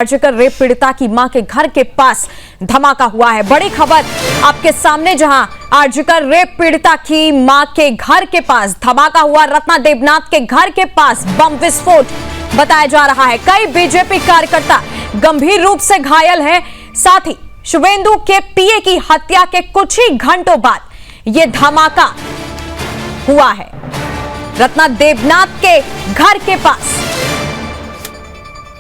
RG Kar rape पीड़िता की मां के घर के पास धमाका हुआ है। बड़ी खबर आपके सामने, जहां आर्जिकर रेप पीड़िता की मां के घर के पास धमाका हुआ। रत्ना देवनाथ के घर के पास बम विस्फोट बताया जा रहा है। कई बीजेपी कार्यकर्ता गंभीर रूप से घायल हैं। साथ ही शुवेंदु के पीए की हत्या के कुछ ही घंटों बाद यह धमाका हुआ है। रत्ना देवनाथ के घर के पास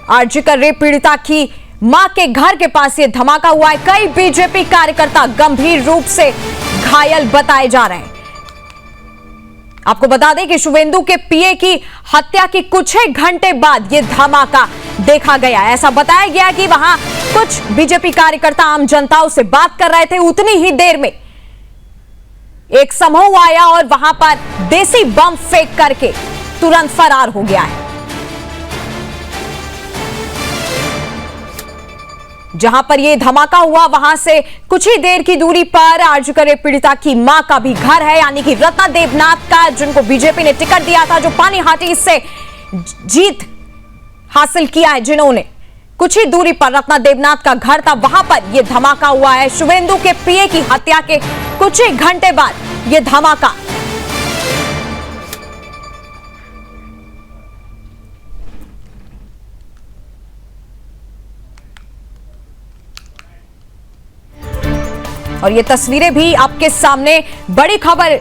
आर्जिकर रेप पीड़िता की मां के घर के पास यह धमाका हुआ है। कई बीजेपी कार्यकर्ता गंभीर रूप से घायल बताए जा रहे हैं। आपको बता दें कि शुवेंदु के पीए की हत्या की कुछ ही घंटे बाद यह धमाका देखा गया। ऐसा बताया गया कि वहां कुछ बीजेपी कार्यकर्ता आम जनताओं से बात कर रहे थे। उतनी ही देर में एक समूह आया और वहां पर देसी बम फेंक करके तुरंत फरार हो गया है। जहां पर यह धमाका हुआ वहां से कुछ ही देर की दूरी पर आर्जिकर रेप पीड़िता की मां का भी घर है, यानी कि रत्ना देवनाथ का, जिनको बीजेपी ने टिकट दिया था, जो पानीहाटी से जीत हासिल किया है, जिन्होंने कुछ ही दूरी पर रत्ना देवनाथ का घर था, वहां पर यह धमाका हुआ है। शुवेंदु के पीए की हत्या के कुछ ही घंटे बाद यह धमाका। और ये तस्वीरें भी आपके सामने। बड़ी खबर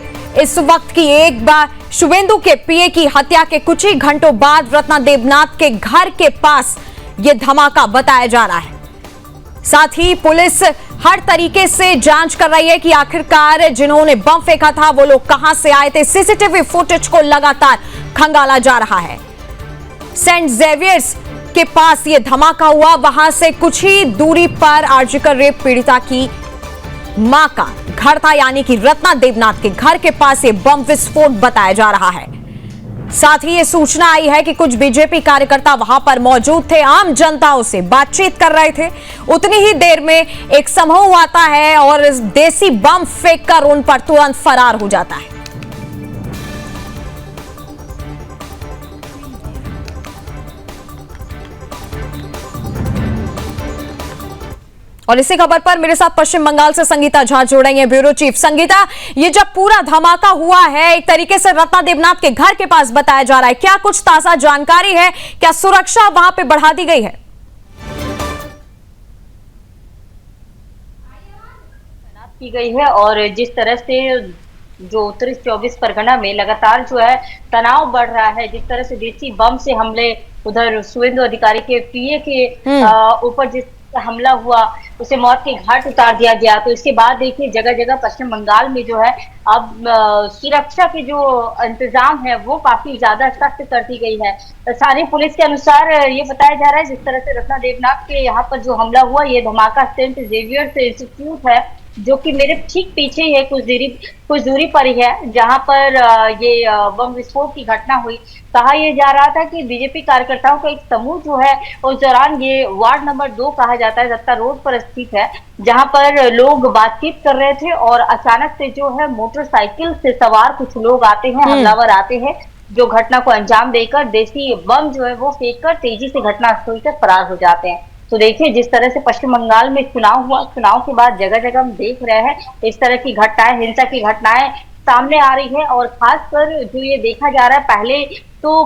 इस वक्त की, एक बार शुवेंदु के पीए की हत्या के कुछ ही घंटों बाद रत्ना देवनाथ के घर के पास यह धमाका बताया जा रहा है। साथ ही पुलिस हर तरीके से जांच कर रही है कि आखिरकार जिन्होंने बम फेंका था वो लोग कहां से आए थे। सीसीटीवी फुटेज को लगातार खंगाला जा रहा है। सेंट जेवियर्स के पास यह धमाका हुआ, वहां से कुछ ही दूरी पर आर्जिकर रेप पीड़िता की मां का घर था, यानी कि रत्ना देवनाथ के घर के पास ये बम विस्फोट बताया जा रहा है। साथ ही ये सूचना आई है कि कुछ बीजेपी कार्यकर्ता वहां पर मौजूद थे, आम जनताओं से बातचीत कर रहे थे। उतनी ही देर में एक समूह आता है और देसी बम फेंककर उन पर तुरंत फरार हो जाता है। और इसी खबर पर मेरे साथ पश्चिम बंगाल से संगीता झा जोड़ेंगे, ब्यूरो चीफ। संगीता, ये जब पूरा धमाका हुआ है, एक तरीके से रत्ना देवनाथ के घर के पास बताया जा रहा है, क्या कुछ ताजा जानकारी है? क्या सुरक्षा वहां पे बढ़ा दी गई है? की गई है और जिस तरह से जो उत्तरी 24 परगना में लगातार जो है तनाव बढ़ रहा है, जिस तरह से देसी बम से हमले उधर शुवेंदु अधिकारी के पीए के ऊपर जिस हमला हुआ, उसे मौत के घाट उतार दिया गया, तो इसके बाद देखिए जगह जगह पश्चिम बंगाल में जो है अब सुरक्षा के जो इंतजाम है वो काफी ज्यादा सख्त कर दी गई है। स्थानीय पुलिस के अनुसार ये बताया जा रहा है, जिस तरह से रत्ना देवनाथ के यहाँ पर जो हमला हुआ, ये धमाका सेंट जेवियर्स इंस्टीट्यूट है, जो कि मेरे ठीक पीछे ही है, कुछ दूरी पर ही है, जहां पर ये बम विस्फोट की घटना हुई। कहा यह जा रहा था कि बीजेपी कार्यकर्ताओं का एक समूह जो है उस दौरान, ये वार्ड नंबर 2 कहा जाता है, दत्ता रोड पर स्थित है, जहां पर लोग बातचीत कर रहे थे और अचानक से जो है मोटरसाइकिल से सवार कुछ लोग आते हैं, हमलावर आते हैं, जो घटना को अंजाम देकर देसी बम जो है वो फेंक कर तेजी से घटनास्थल से फरार हो जाते हैं। तो देखिए जिस तरह से पश्चिम बंगाल में चुनाव हुआ, चुनाव के बाद जगह जगह हम देख रहे हैं इस तरह की घटनाएं, हिंसा की घटनाएं सामने आ रही है। और खासकर जो ये देखा जा रहा है,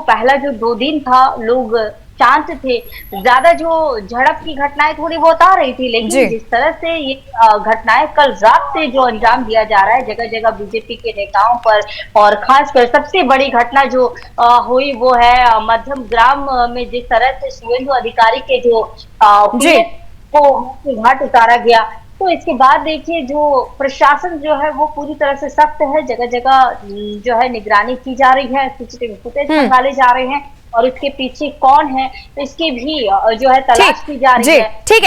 पहला जो 2 दिन था लोग शांत थे, ज्यादा जो झड़प की घटनाएं थोड़ी बहुत आ रही थी, लेकिन जिस तरह से ये घटनाएं कल रात से जो अंजाम दिया जा रहा है जगह जगह बीजेपी के नेताओं पर, और खासकर सबसे बड़ी घटना जो हुई वो है मध्यम ग्राम में, जिस तरह से शुवेंदु अधिकारी के जो को घाट उतारा गया। तो इसके बाद देखिए जो प्रशासन जो है वो पूरी तरह से सख्त है, जगह जगह जो है निगरानी की जा रही है, सीसीटीवी फुटेज निकाले जा रहे हैं और इसके पीछे कौन है इसकी भी जो है तलाश की जा रही है। ठीक है।